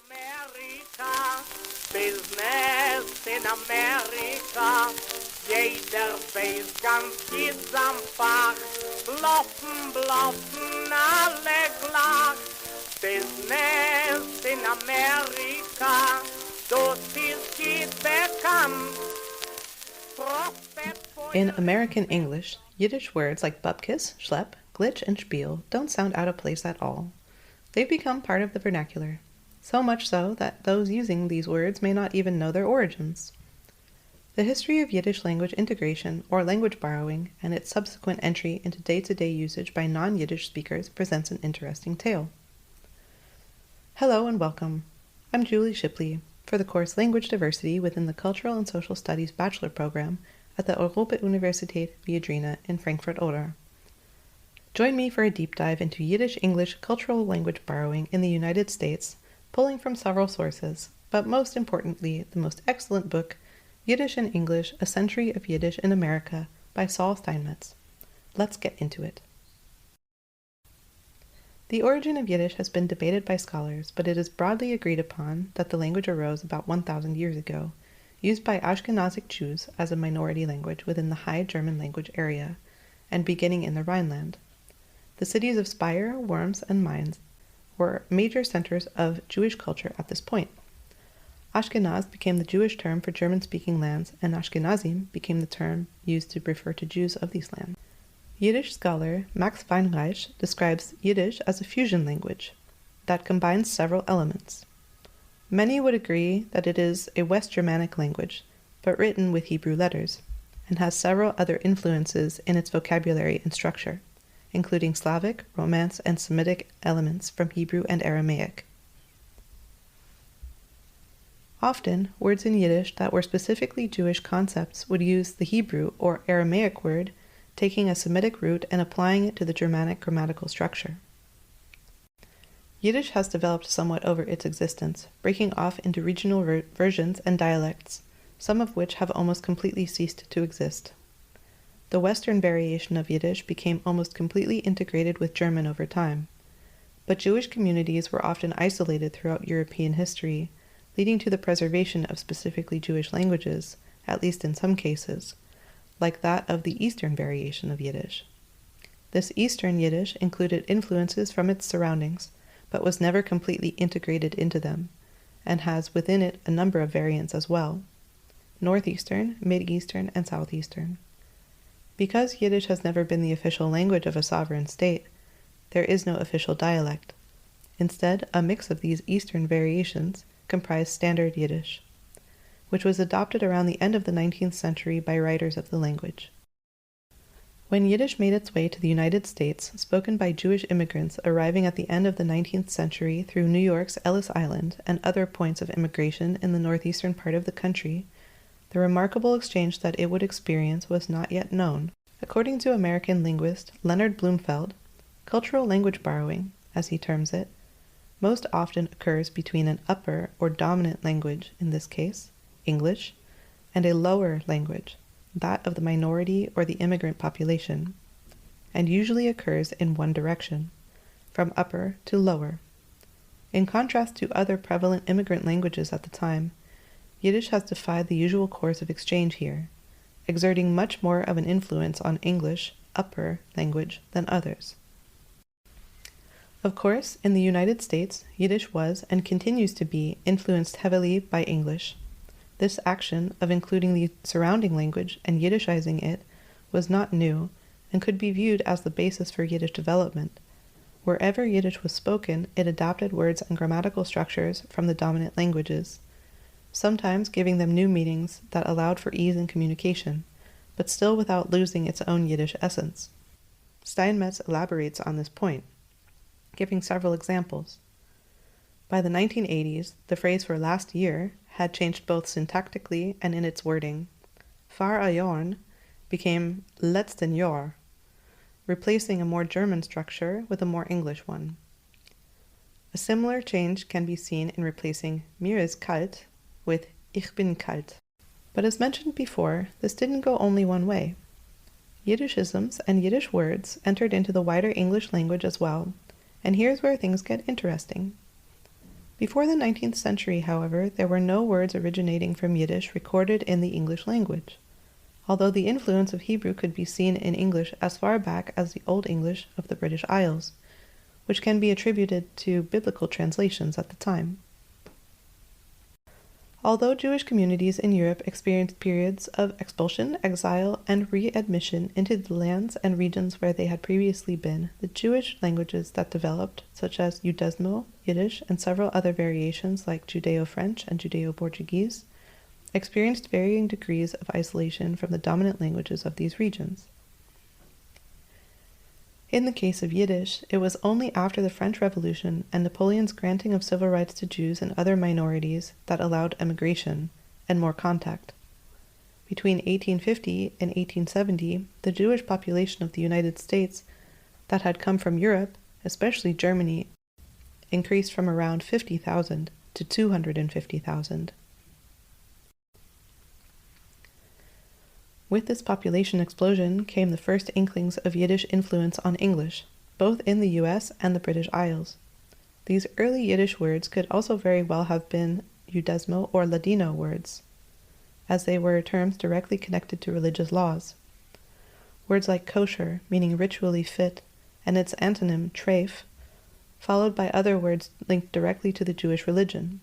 America, business in America. Jeder weiß ganz geht's am Fach. Bluffen, bluffen, alle klar. Business in America, das ist geht bekannt. In American English, Yiddish words like bupkis, schlepp, glitch, and spiel don't sound out of place at all. They've become part of the vernacular, so much so that those using these words may not even know their origins. The history of Yiddish language integration, or language borrowing, and its subsequent entry into day-to-day usage by non-Yiddish speakers presents an interesting tale. Hello and welcome. I'm Julie Shipley for the course Language Diversity within the Cultural and Social Studies Bachelor Program at the European University Viadrina in Frankfurt-Oder. Join me for a deep dive into Yiddish-English cultural language borrowing in the United States, pulling from several sources, but most importantly, the most excellent book, Yiddish and English, A Century of Yiddish in America by Saul Steinmetz. Let's get into it. The origin of Yiddish has been debated by scholars, but it is broadly agreed upon that the language arose about 1,000 years ago, used by Ashkenazic Jews as a minority language within the High German language area, and beginning in the Rhineland. The cities of Speyer, Worms, and Mainz were major centers of Jewish culture at this point. Ashkenaz became the Jewish term for German-speaking lands, and Ashkenazim became the term used to refer to Jews of these lands. Yiddish scholar Max Weinreich describes Yiddish as a fusion language that combines several elements. Many would agree that it is a West Germanic language, but written with Hebrew letters, and has several other influences in its vocabulary and structure, including Slavic, Romance, and Semitic elements from Hebrew and Aramaic. Often, words in Yiddish that were specifically Jewish concepts would use the Hebrew or Aramaic word, taking a Semitic root and applying it to the Germanic grammatical structure. Yiddish has developed somewhat over its existence, breaking off into regional versions and dialects, some of which have almost completely ceased to exist. The Western variation of Yiddish became almost completely integrated with German over time, but Jewish communities were often isolated throughout European history, leading to the preservation of specifically Jewish languages, at least in some cases, like that of the Eastern variation of Yiddish. This Eastern Yiddish included influences from its surroundings, but was never completely integrated into them, and has within it a number of variants as well: Northeastern, Mid-Eastern, and Southeastern. Because Yiddish has never been the official language of a sovereign state, there is no official dialect. Instead, a mix of these Eastern variations comprise Standard Yiddish, which was adopted around the end of the 19th century by writers of the language. When Yiddish made its way to the United States, spoken by Jewish immigrants arriving at the end of the 19th century through New York's Ellis Island and other points of immigration in the northeastern part of the country, the remarkable exchange that it would experience was not yet known. According to American linguist Leonard Bloomfeld, cultural language borrowing, as he terms it, most often occurs between an upper or dominant language, in this case, English, and a lower language, that of the minority or the immigrant population, and usually occurs in one direction, from upper to lower. In contrast to other prevalent immigrant languages at the time, Yiddish has defied the usual course of exchange here, exerting much more of an influence on English, upper language, than others. Of course, in the United States, Yiddish was and continues to be influenced heavily by English. This action of including the surrounding language and Yiddishizing it was not new and could be viewed as the basis for Yiddish development. Wherever Yiddish was spoken, it adopted words and grammatical structures from the dominant languages, sometimes giving them new meanings that allowed for ease in communication, but still without losing its own Yiddish essence. Steinmetz elaborates on this point, giving several examples. By the 1980s, the phrase for last year had changed both syntactically and in its wording. Vor a Jahren became letzten Jahr, replacing a more German structure with a more English one. A similar change can be seen in replacing mir ist kalt with ich bin kalt. But as mentioned before, this didn't go only one way. Yiddishisms and Yiddish words entered into the wider English language as well, and here's where things get interesting. Before the 19th century, however, there were no words originating from Yiddish recorded in the English language, although the influence of Hebrew could be seen in English as far back as the Old English of the British Isles, which can be attributed to biblical translations at the time. Although Jewish communities in Europe experienced periods of expulsion, exile, and readmission into the lands and regions where they had previously been, the Jewish languages that developed, such as Judezmo, Yiddish, and several other variations like Judeo-French and Judeo-Portuguese, experienced varying degrees of isolation from the dominant languages of these regions. In the case of Yiddish, it was only after the French Revolution and Napoleon's granting of civil rights to Jews and other minorities that allowed emigration and more contact. Between 1850 and 1870, the Jewish population of the United States that had come from Europe, especially Germany, increased from around 50,000 to 250,000. With this population explosion came the first inklings of Yiddish influence on English, both in the US and the British Isles. These early Yiddish words could also very well have been Judezmo or Ladino words, as they were terms directly connected to religious laws. Words like kosher, meaning ritually fit, and its antonym treif, followed by other words linked directly to the Jewish religion.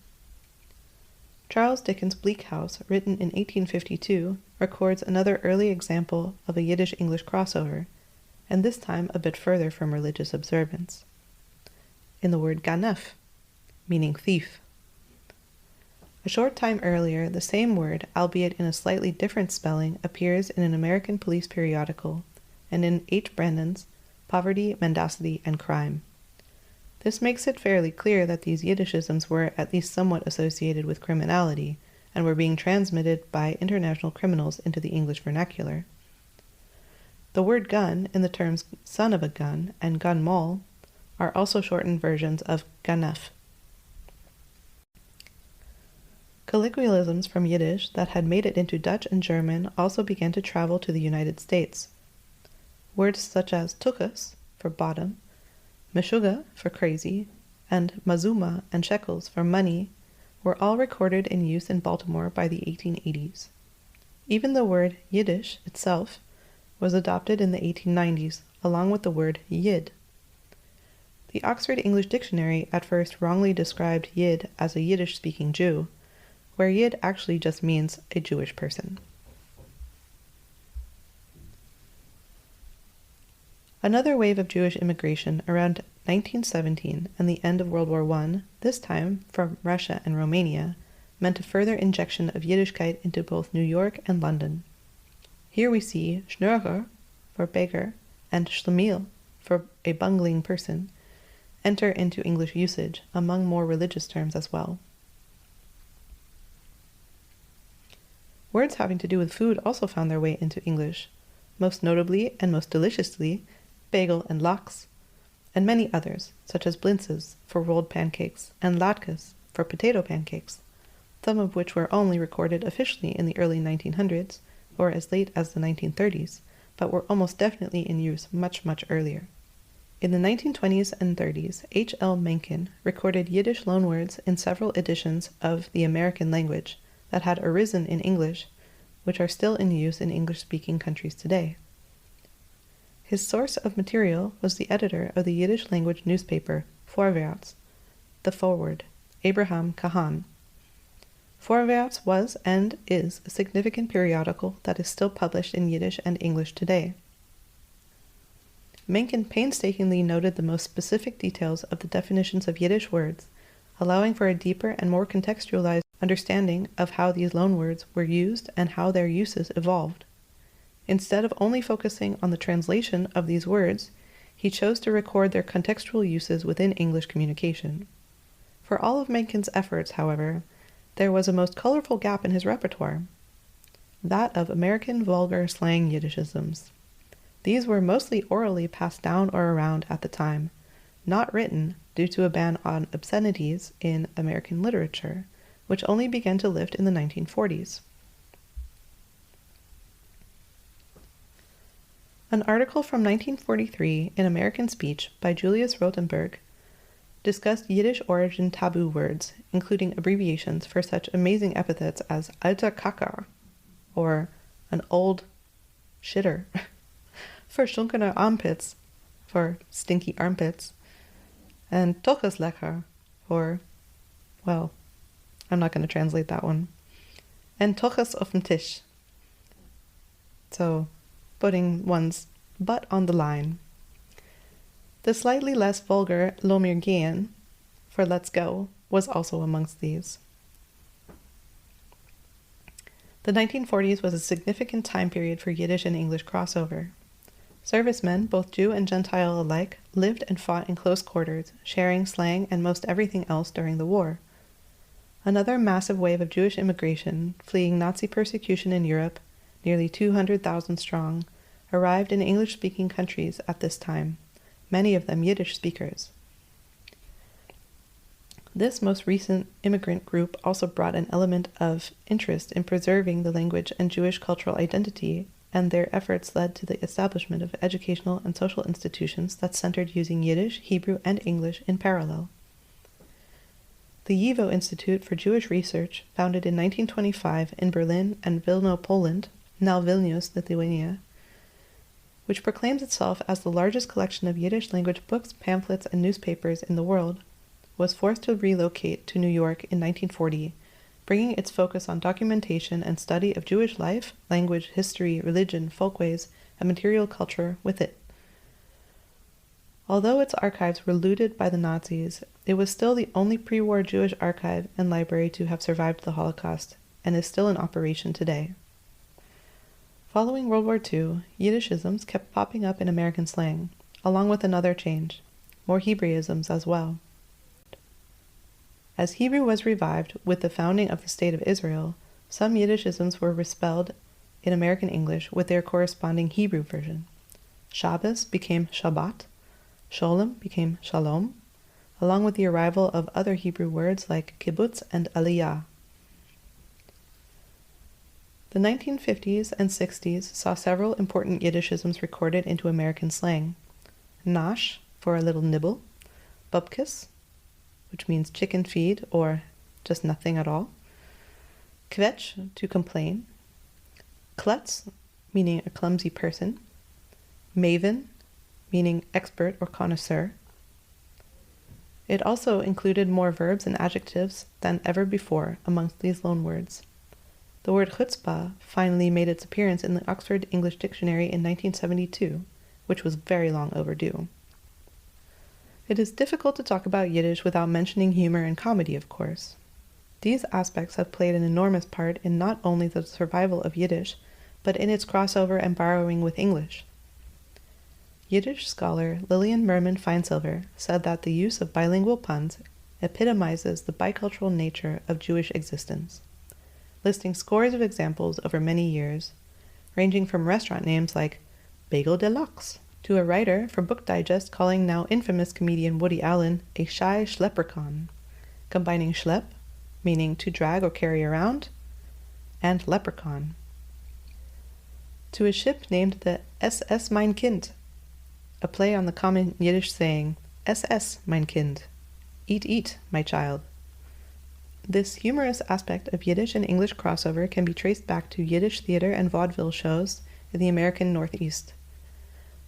Charles Dickens' Bleak House, written in 1852, records another early example of a Yiddish-English crossover, and this time a bit further from religious observance, in the word ganef, meaning thief. A short time earlier, the same word, albeit in a slightly different spelling, appears in an American police periodical, and in H. Brandon's Poverty, Mendacity, and Crime. This makes it fairly clear that these Yiddishisms were at least somewhat associated with criminality, and were being transmitted by international criminals into the English vernacular. The word gun, in the terms son of a gun and gun moll, are also shortened versions of ganef. Colloquialisms from Yiddish that had made it into Dutch and German also began to travel to the United States. Words such as tuchus, for bottom, meshuga, for crazy, and mazuma and shekels, for money, were all recorded in use in Baltimore by the 1880s. Even the word Yiddish itself was adopted in the 1890s, along with the word Yid. The Oxford English Dictionary at first wrongly described Yid as a Yiddish-speaking Jew, where Yid actually just means a Jewish person. Another wave of Jewish immigration around 1917 and the end of World War I, this time from Russia and Romania, meant a further injection of Yiddishkeit into both New York and London. Here we see Schnurrer, for beggar, and Schlemiel, for a bungling person, enter into English usage, among more religious terms as well. Words having to do with food also found their way into English, most notably and most deliciously, bagel and lax, and many others, such as blintzes, for rolled pancakes, and latkes, for potato pancakes, some of which were only recorded officially in the early 1900s, or as late as the 1930s, but were almost definitely in use much, much earlier. In the 1920s and 30s, H. L. Mencken recorded Yiddish loanwords in several editions of the American language that had arisen in English, which are still in use in English-speaking countries today. His source of material was the editor of the Yiddish-language newspaper Vorwärts, The Forward, Abraham Kahan. Vorwärts was and is a significant periodical that is still published in Yiddish and English today. Mencken painstakingly noted the most specific details of the definitions of Yiddish words, allowing for a deeper and more contextualized understanding of how these loanwords were used and how their uses evolved. Instead of only focusing on the translation of these words, he chose to record their contextual uses within English communication. For all of Mencken's efforts, however, there was a most colorful gap in his repertoire, that of American vulgar slang Yiddishisms. These were mostly orally passed down or around at the time, not written due to a ban on obscenities in American literature, which only began to lift in the 1940s. An article from 1943 in American Speech by Julius Rothenberg discussed Yiddish origin taboo words, including abbreviations for such amazing epithets as alter Kacker, or an old shitter, for schunkene armpits, for stinky armpits, and Tocheslecher, for, well, I'm not going to translate that one, and Toches auf den Tisch, so putting one's butt on the line. The slightly less vulgar Lo mir gehen, for let's go, was also amongst these. The 1940s was a significant time period for Yiddish and English crossover. Servicemen, both Jew and Gentile alike, lived and fought in close quarters, sharing slang and most everything else during the war. Another massive wave of Jewish immigration, fleeing Nazi persecution in Europe, nearly 200,000 strong, arrived in English-speaking countries at this time, many of them Yiddish speakers. This most recent immigrant group also brought an element of interest in preserving the language and Jewish cultural identity, and their efforts led to the establishment of educational and social institutions that centered using Yiddish, Hebrew, and English in parallel. The YIVO Institute for Jewish Research, founded in 1925 in Berlin and Vilno, Poland, now Vilnius, Lithuania, which proclaims itself as the largest collection of Yiddish language books, pamphlets, and newspapers in the world, was forced to relocate to New York in 1940, bringing its focus on documentation and study of Jewish life, language, history, religion, folkways, and material culture with it. Although its archives were looted by the Nazis, it was still the only pre-war Jewish archive and library to have survived the Holocaust, and is still in operation today. Following World War II, Yiddishisms kept popping up in American slang, along with another change, more Hebraisms as well. As Hebrew was revived with the founding of the State of Israel, some Yiddishisms were respelled in American English with their corresponding Hebrew version. Shabbos became Shabbat, Sholem became Shalom, along with the arrival of other Hebrew words like kibbutz and aliyah. The 1950s and 60s saw several important Yiddishisms recorded into American slang. Nash, for a little nibble, Bubkis, which means chicken feed or just nothing at all, Kvetch, to complain, Klutz, meaning a clumsy person, Maven, meaning expert or connoisseur. It also included more verbs and adjectives than ever before amongst these loanwords. The word chutzpah finally made its appearance in the Oxford English Dictionary in 1972, which was very long overdue. It is difficult to talk about Yiddish without mentioning humor and comedy, of course. These aspects have played an enormous part in not only the survival of Yiddish, but in its crossover and borrowing with English. Yiddish scholar Lillian Merman Feinsilver said that the use of bilingual puns epitomizes the bicultural nature of Jewish existence, listing scores of examples over many years, ranging from restaurant names like Bagel Deluxe to a writer for Book Digest calling now infamous comedian Woody Allen a shy schlepperkon, combining schlepp, meaning to drag or carry around, and leprechaun, to a ship named the SS Mein Kind, a play on the common Yiddish saying, SS, mein Kind, eat, my child. This humorous aspect of Yiddish and English crossover can be traced back to Yiddish theater and vaudeville shows in the American Northeast.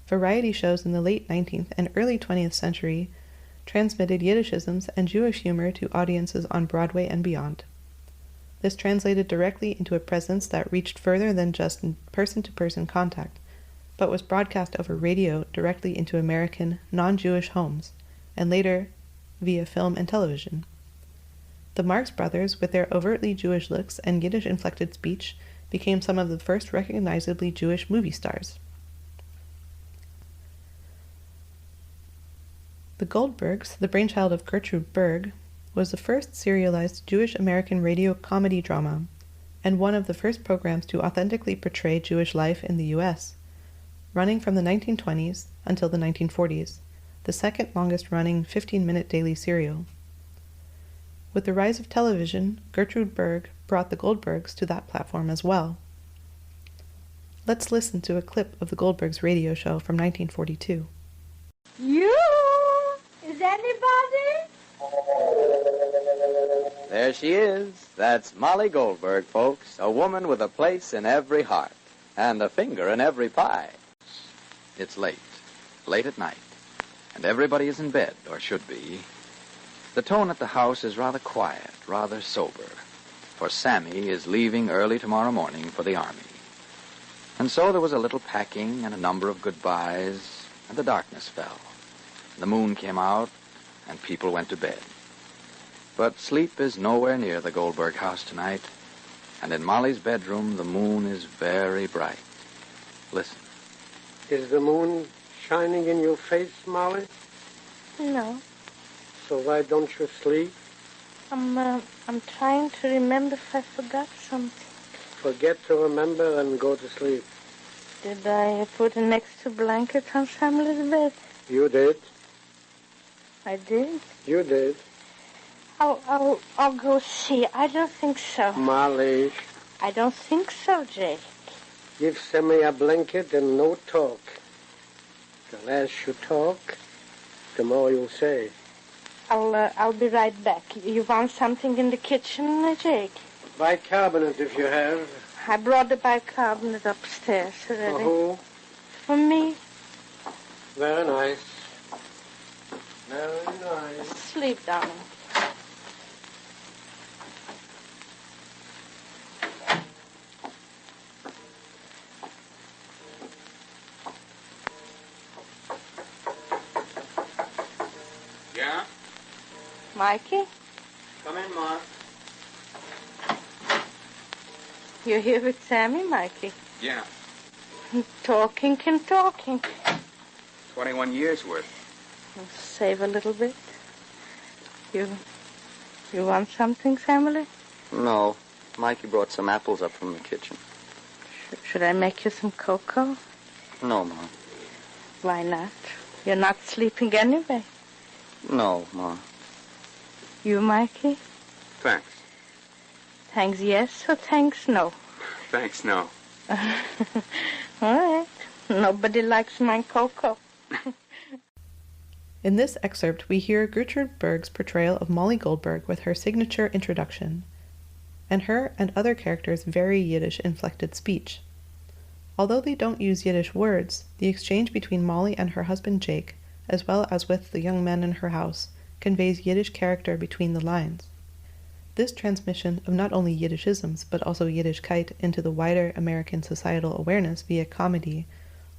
Variety shows in the late 19th and early 20th century transmitted Yiddishisms and Jewish humor to audiences on Broadway and beyond. This translated directly into a presence that reached further than just person-to-person contact, but was broadcast over radio directly into American, non-Jewish homes, and later via film and television. The Marx Brothers, with their overtly Jewish looks and Yiddish-inflected speech, became some of the first recognizably Jewish movie stars. The Goldbergs, the brainchild of Gertrude Berg, was the first serialized Jewish-American radio comedy drama, and one of the first programs to authentically portray Jewish life in the U.S., running from the 1920s until the 1940s, the second longest-running 15-minute daily serial. With the rise of television, Gertrude Berg brought the Goldbergs to that platform as well. Let's listen to a clip of the Goldbergs radio show from 1942. You? Is anybody? There she is. That's Molly Goldberg, folks. A woman with a place in every heart and a finger in every pie. It's late at night, and everybody is in bed, or should be. The tone at the house is rather quiet, rather sober, for Sammy is leaving early tomorrow morning for the army. And so there was a little packing and a number of goodbyes, and the darkness fell. The moon came out, and people went to bed. But sleep is nowhere near the Goldberg house tonight, and in Molly's bedroom the moon is very bright. Listen. Is the moon shining in your face, Molly? No. So why don't you sleep? I'm trying to remember if I forgot something. Forget to remember and go to sleep. Did I put an extra blanket on Samuel's bed? You did. I did? You did. I'll go see. I don't think so. Molly. I don't think so, Jake. Give Sammy a blanket and no talk. The less you talk, the more you'll say. I'll be right back. You want something in the kitchen, Jake? Bicarbonate if you have. I brought the bicarbonate upstairs already. For who? For me. Very nice. Very nice. Sleep, darling. Yeah? Mikey? Come in, Ma. You're here with Sammy, Mikey? Yeah, Talking. 21 years worth. Save a little bit. You want something, Samuel? No. Mikey brought some apples up from the kitchen. Should I make you some cocoa? No, Ma. Why not? You're not sleeping anyway. No, Ma. You, Mikey? Thanks. Thanks yes or thanks no? Thanks, no. All right. Nobody likes my cocoa. In this excerpt, we hear Gertrude Berg's portrayal of Molly Goldberg with her signature introduction, and her and other characters' very Yiddish-inflected speech. Although they don't use Yiddish words, the exchange between Molly and her husband Jake, as well as with the young men in her house, conveys Yiddish character between the lines. This transmission of not only Yiddishisms, but also Yiddishkeit into the wider American societal awareness via comedy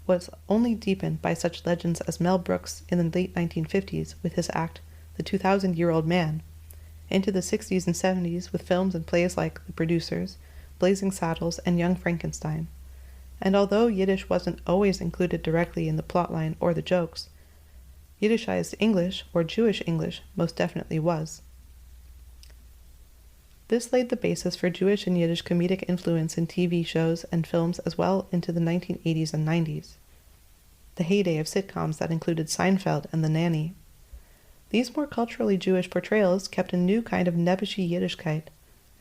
was only deepened by such legends as Mel Brooks in the late 1950s with his act The 2,000-Year-Old Man, into the 60s and 70s with films and plays like The Producers, Blazing Saddles, and Young Frankenstein. And although Yiddish wasn't always included directly in the plotline or the jokes, Yiddishized English, or Jewish English, most definitely was. This laid the basis for Jewish and Yiddish comedic influence in TV shows and films as well into the 1980s and 90s, the heyday of sitcoms that included Seinfeld and The Nanny. These more culturally Jewish portrayals kept a new kind of nebbishy Yiddishkeit,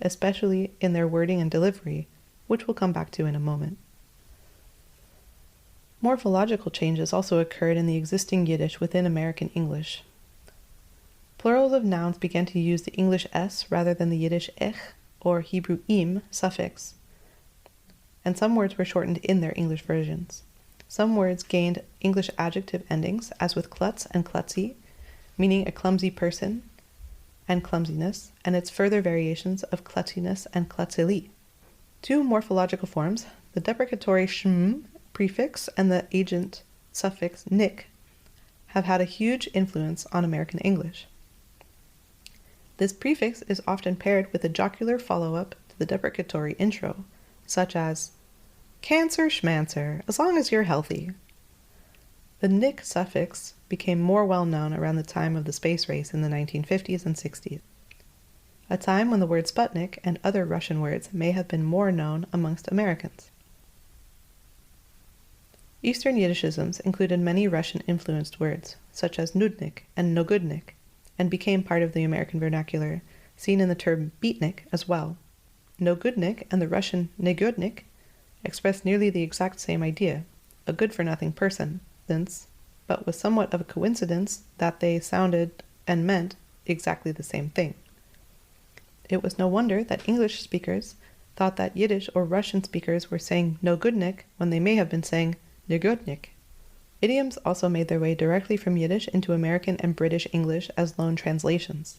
especially in their wording and delivery, which we'll come back to in a moment. Morphological changes also occurred in the existing Yiddish within American English. Plurals of nouns began to use the English s rather than the Yiddish ich or Hebrew im suffix, and some words were shortened in their English versions. Some words gained English adjective endings, as with klutz and klutzy, meaning a clumsy person and clumsiness, and its further variations of klutziness and klutzili. Two morphological forms, the deprecatory shm prefix and the agent suffix nick, have had a huge influence on American English. This prefix is often paired with a jocular follow-up to the deprecatory intro, such as, "Cancer schmancer, as long as you're healthy." The nick suffix became more well-known around the time of the space race in the 1950s and 60s, a time when the word Sputnik and other Russian words may have been more known amongst Americans. Eastern Yiddishisms included many Russian-influenced words, such as nudnik and nogudnik, and became part of the American vernacular, seen in the term beatnik as well. Nogudnik and the Russian negudnik express nearly the exact same idea, a good-for-nothing person, but with somewhat of a coincidence that they sounded and meant exactly the same thing. It was no wonder that English speakers thought that Yiddish or Russian speakers were saying no goodnik when they may have been saying negodnik. Idioms also made their way directly from Yiddish into American and British English as loan translations.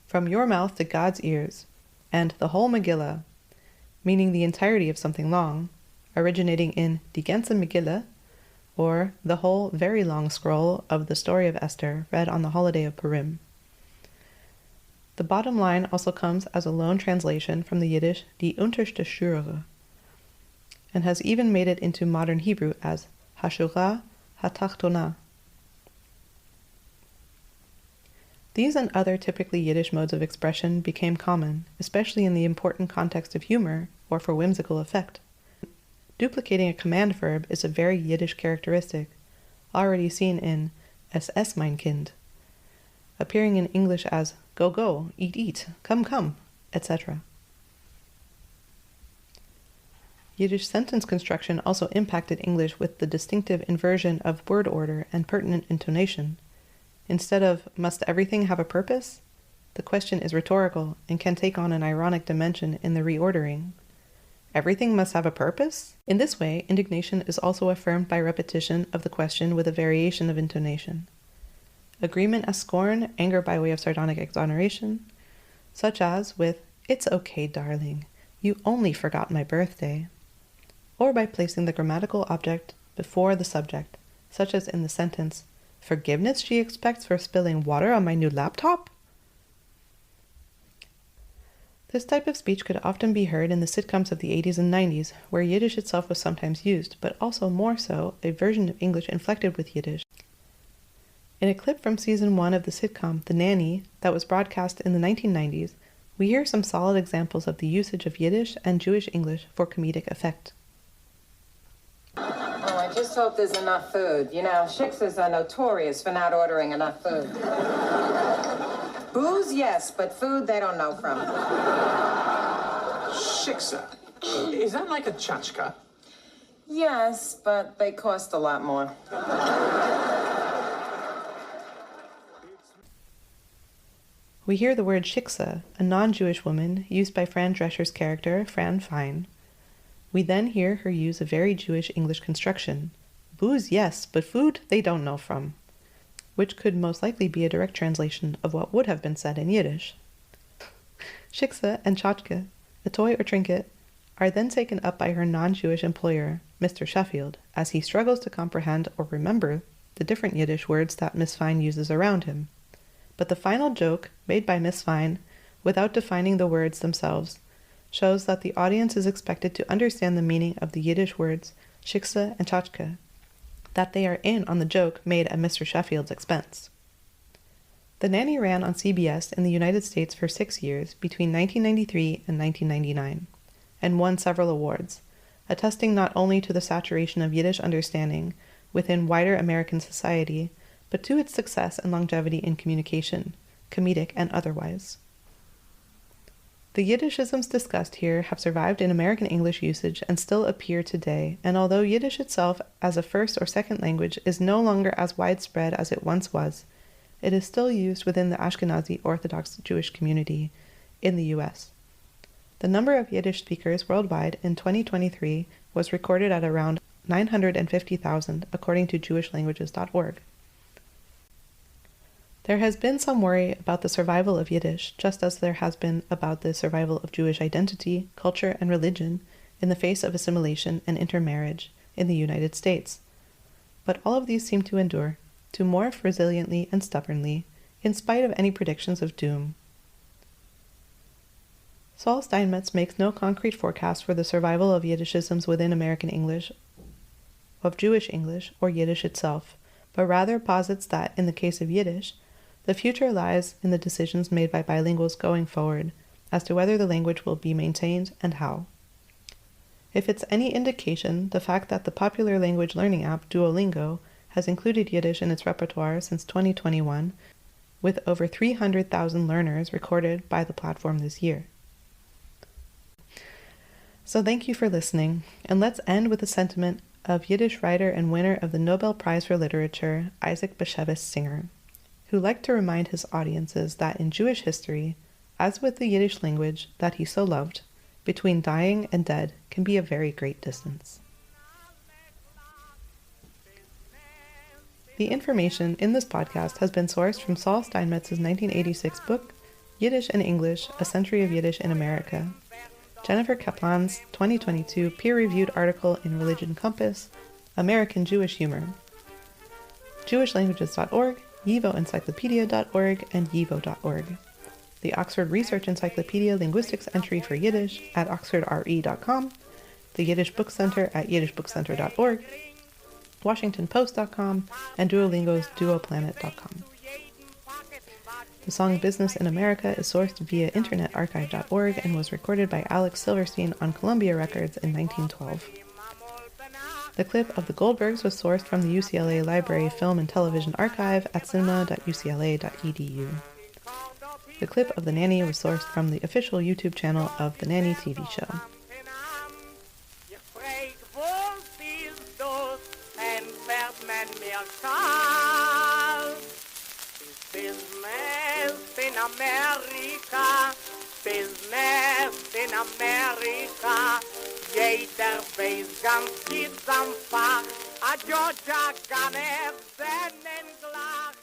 From your mouth to God's ears, and the whole Megillah, meaning the entirety of something long, originating in Die ganze Megillah, or the whole very long scroll of the story of Esther read on the holiday of Purim. The bottom line also comes as a loan translation from the Yiddish Die unterste Schura, and has even made it into modern Hebrew as Hashura Hatachtona. These and other typically Yiddish modes of expression became common, especially in the important context of humor or for whimsical effect. Duplicating a command verb is a very Yiddish characteristic, already seen in Es ess mein Kind, appearing in English as go go, eat eat, come come, etc. Yiddish sentence construction also impacted English with the distinctive inversion of word order and pertinent intonation. Instead of must everything have a purpose, the question is rhetorical and can take on an ironic dimension in the reordering. Everything must have a purpose? In this way, indignation is also affirmed by repetition of the question with a variation of intonation. Agreement as scorn, anger by way of sardonic exoneration, such as with, "It's okay, darling, you only forgot my birthday," or by placing the grammatical object before the subject, such as in the sentence, "Forgiveness she expects for spilling water on my new laptop?" This type of speech could often be heard in the sitcoms of the 80s and 90s, where Yiddish itself was sometimes used, but also more so, a version of English inflected with Yiddish. In a clip from season 1 of the sitcom The Nanny that was broadcast in the 1990s, we hear some solid examples of the usage of Yiddish and Jewish English for comedic effect. Oh, I just hope there's enough food. You know, shiksas are notorious for not ordering enough food. Booze, yes, but food they don't know from. Shiksa. Is that like a tchotchke? Yes, but they cost a lot more. We hear the word shiksa, a non-Jewish woman, used by Fran Drescher's character, Fran Fine. We then hear her use a very Jewish English construction. Booze, yes, but food they don't know from, which could most likely be a direct translation of what would have been said in Yiddish. Shiksa and tchotchke, a toy or trinket, are then taken up by her non-Jewish employer, Mr. Sheffield, as he struggles to comprehend or remember the different Yiddish words that Miss Fine uses around him. But the final joke, made by Miss Fine, without defining the words themselves, shows that the audience is expected to understand the meaning of the Yiddish words shiksa and tchotchke, that they are in on the joke made at Mr. Sheffield's expense. The Nanny ran on CBS in the United States for 6 years between 1993 and 1999, and won several awards, attesting not only to the saturation of Yiddish understanding within wider American society, but to its success and longevity in communication, comedic and otherwise. The Yiddishisms discussed here have survived in American English usage and still appear today, and although Yiddish itself as a first or second language is no longer as widespread as it once was, it is still used within the Ashkenazi Orthodox Jewish community in the U.S. The number of Yiddish speakers worldwide in 2023 was recorded at around 950,000, according to jewishlanguages.org. There has been some worry about the survival of Yiddish, just as there has been about the survival of Jewish identity, culture, and religion in the face of assimilation and intermarriage in the United States. But all of these seem to endure, to morph resiliently and stubbornly, in spite of any predictions of doom. Saul Steinmetz makes no concrete forecast for the survival of Yiddishisms within American English, of Jewish English, or Yiddish itself, but rather posits that, in the case of Yiddish, the future lies in the decisions made by bilinguals going forward as to whether the language will be maintained and how. If it's any indication, the fact that the popular language learning app Duolingo has included Yiddish in its repertoire since 2021, with over 300,000 learners recorded by the platform this year. So thank you for listening, and let's end with a sentiment of Yiddish writer and winner of the Nobel Prize for Literature, Isaac Bashevis Singer, who liked to remind his audiences that in Jewish history, as with the Yiddish language that he so loved, between dying and dead can be a very great distance. The information in this podcast has been sourced from Saul Steinmetz's 1986 book, Yiddish-English, A Century of Yiddish in America, Jennifer Kaplan's 2022 peer-reviewed article in Religion Compass, American Jewish Humor, jewishlanguages.org, YIVOencyclopedia.org, and YIVO.org, the Oxford Research Encyclopedia Linguistics entry for Yiddish at oxfordre.com, the Yiddish Book Center at yiddishbookcenter.org, WashingtonPost.com, and Duolingo's duoplanet.com. The song Business in America is sourced via internetarchive.org and was recorded by Alex Silverstein on Columbia Records in 1912. The clip of the Goldbergs was sourced from the UCLA Library Film and Television Archive at cinema.ucla.edu. The clip of the Nanny was sourced from the official YouTube channel of the Nanny TV show. Business in America, jeder weiß ganz geht's am Fach, a Georgia kann seinen Glach.